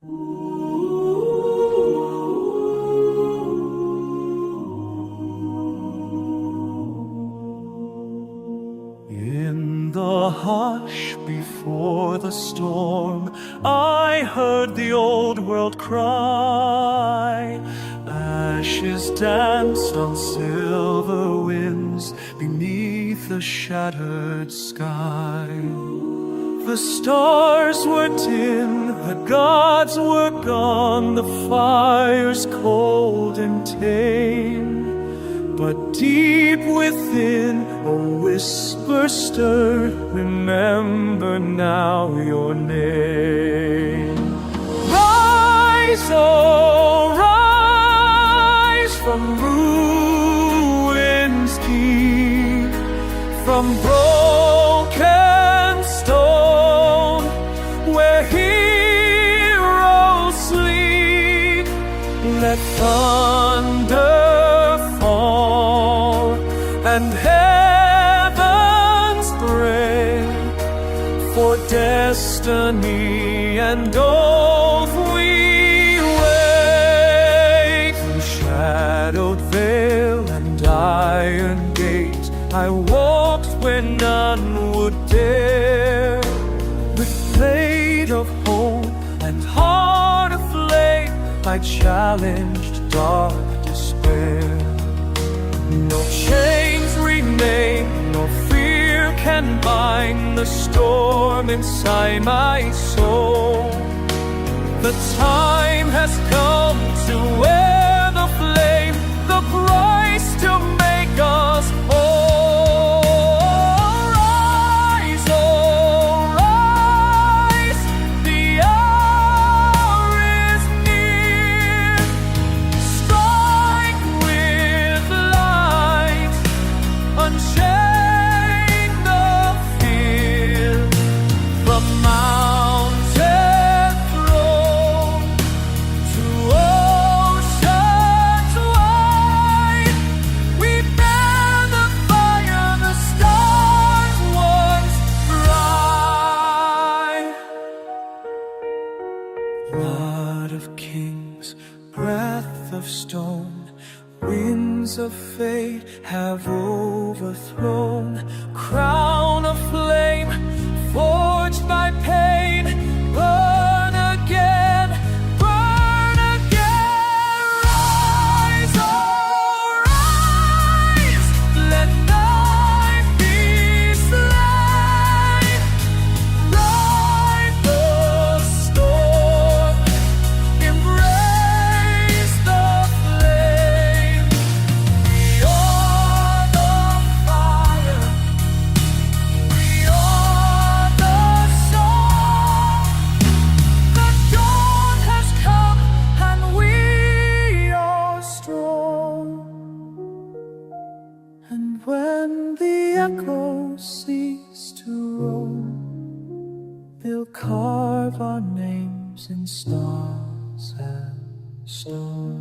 In the hush before the storm, I heard the old world cry. Ashes danced on silver winds beneath the shattered sky. The stars were dim, the gods were gone, the fire's cold and tame. But deep within, a whisper stirred, remember now your name. Rise, oh, rise from ruins deep, from broken stone, where heroes sleep. Let thunder fall and heavens break, for destiny and oath we wait. Through shadowed veil and iron gate, I walked where none would dare. With blade of hope and heart aflame, I challenged dark despair. No chains remain, no fear can bind the storm inside my soul. The time has come to wear the flame, the price to make us whole. Rise, oh, rise, the hour is near. Strike with light, unchain the fear. From mountain throne to oceans wide, we bear the fire the stars once bright. Blood of kings, breath of stone, winds of fate have overthrown. Crown of flame, forged by pain, burn again, burn again. Rise, oh, rise, let night be slain. Ride the storm, embrace the flame. We are the fire, we are the song. The dawn has come and we are strong. And when the echoes cease to roam, they'll carve our names in stars and stone.